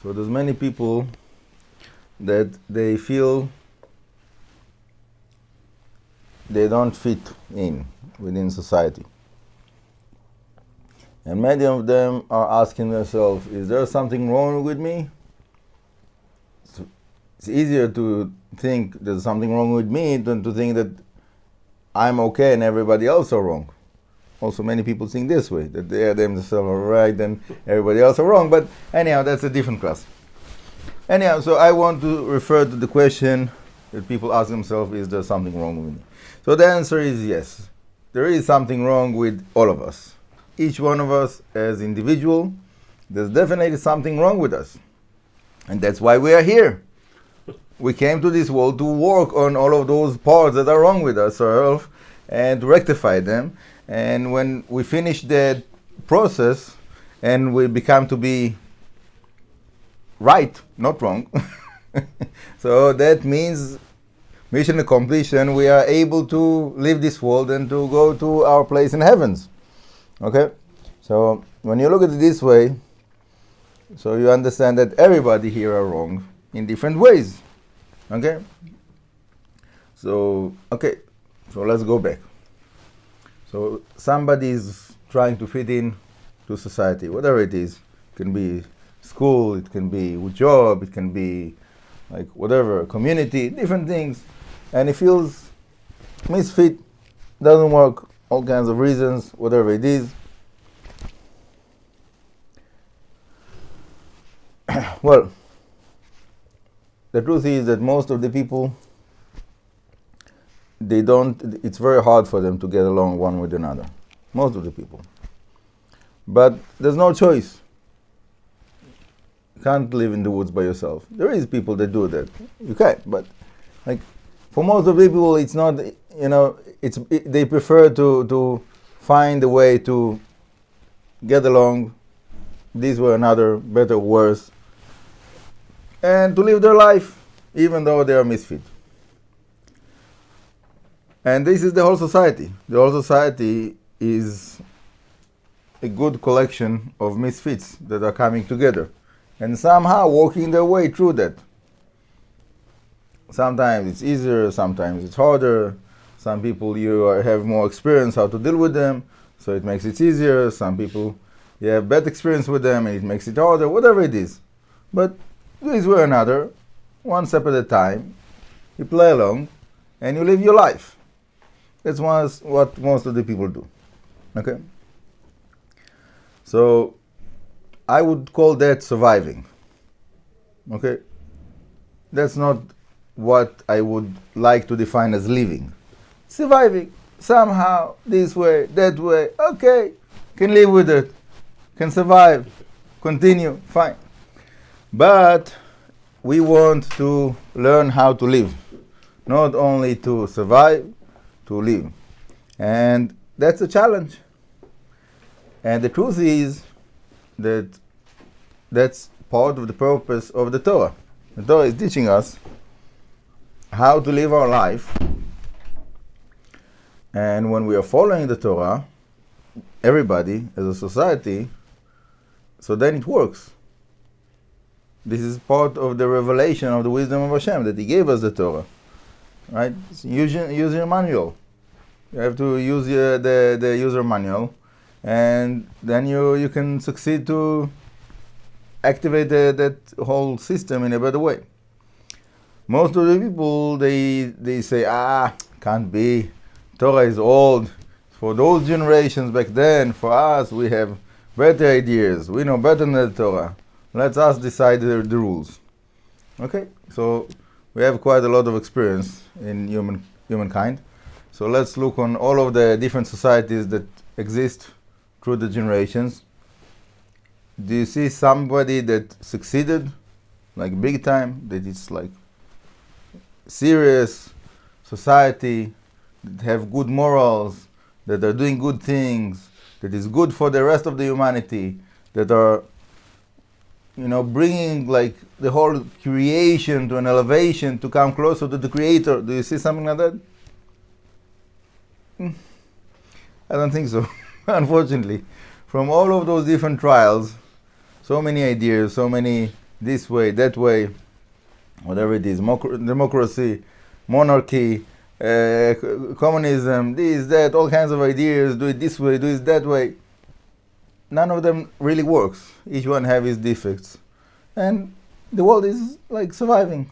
So there's many people that they feel they don't fit in within society. And many of them are asking themselves, is there something wrong with me? It's easier to think there's something wrong with me than to think that I'm okay and everybody else are wrong. Also, many people think this way, that they are themselves are right and everybody else are wrong. But anyhow, that's a different class. Anyhow, so I want to refer to the question that people ask themselves, is there something wrong with me? So the answer is yes. There is something wrong with all of us. Each one of us as individual, there's definitely something wrong with us. And that's why we are here. We came to this world to work on all of those parts that are wrong with ourselves and rectify them. And when we finish that process and we become to be right, not wrong, so that means mission accomplished, and we are able to leave this world and to go to our place in heavens. Okay? So when you look at it this way, so you understand that everybody here are wrong in different ways. Okay? So let's go back. So somebody is trying to fit in to society, whatever it is. It can be school, it can be with job, it can be like whatever, community, different things. And he feels misfit, doesn't work, all kinds of reasons, whatever it is. Well, the truth is that most of the people, it's very hard for them to get along one with another. Most of the people. But there's no choice. You can't live in the woods by yourself. There is people that do that. You can't, but like for most of the people, it's not, they prefer to find a way to get along this way or another, better or worse, and to live their life, even though they are misfit. And this is the whole society. The whole society is a good collection of misfits that are coming together and somehow working their way through that. Sometimes it's easier, sometimes it's harder. Some people have more experience how to deal with them, so it makes it easier. Some people you have bad experience with them and it makes it harder, whatever it is. But this way or another, one step at a time, you play along and you live your life. That's what most of the people do. Okay? So I would call that surviving. Okay? That's not what I would like to define as living. Surviving. Somehow, this way, that way, okay, can live with it, can survive, continue, fine. But we want to learn how to live. Not only to survive, to live. And that's a challenge. And the truth is that that's part of the purpose of the Torah. The Torah is teaching us how to live our life. And when we are following the Torah, everybody as a society, so then it works. This is part of the revelation of the wisdom of Hashem, that He gave us the Torah. Right? Use your manual. You have to use the user manual, and then you can succeed to activate that whole system in a better way. Most of the people, they say, can't be. Torah is old. For those generations back then, for us, we have better ideas. We know better than the Torah. Let us decide the rules. Okay? So we have quite a lot of experience in humankind. So let's look on all of the different societies that exist through the generations. Do you see somebody that succeeded, like big time, that it's like serious society, that have good morals, that are doing good things, that is good for the rest of the humanity, that are, bringing like the whole creation to an elevation to come closer to the Creator? Do you see something like that? I don't think so. Unfortunately, from all of those different trials, so many ideas, so many this way, that way, whatever it is, democracy, monarchy, communism, this, that, all kinds of ideas, do it this way, do it that way. None of them really works. Each one have its defects. And the world is like surviving,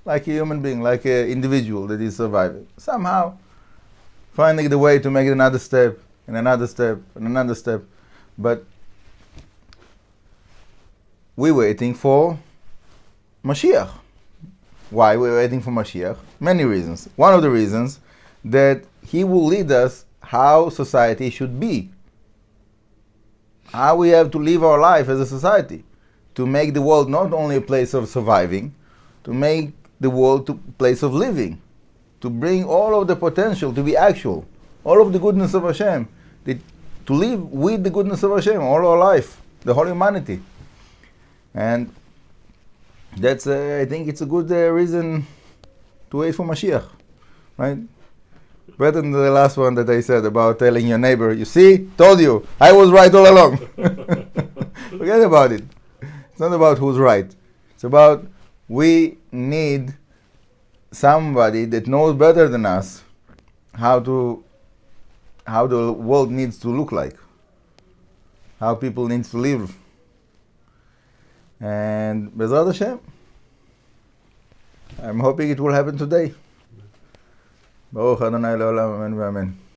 like a human being, like an individual that is surviving. Somehow finding the way to make it another step, and another step, and another step. But we're waiting for Mashiach. Why we're waiting for Mashiach? Many reasons. One of the reasons that he will lead us how society should be. How we have to live our life as a society. To make the world not only a place of surviving, to make the world a place of living. To bring all of the potential to be actual. All of the goodness of Hashem. To live with the goodness of Hashem all our life. The whole humanity. And that's, I think it's a good reason to wait for Mashiach, right? Better than the last one that I said about telling your neighbor, you see, told you, I was right all along. Forget about it. It's not about who's right. It's about we need somebody that knows better than us how the world needs to look like, how people need to live. And Bezrat Hashem, I'm hoping it will happen today. Baruch Adonai Le'olam, amen v'amen.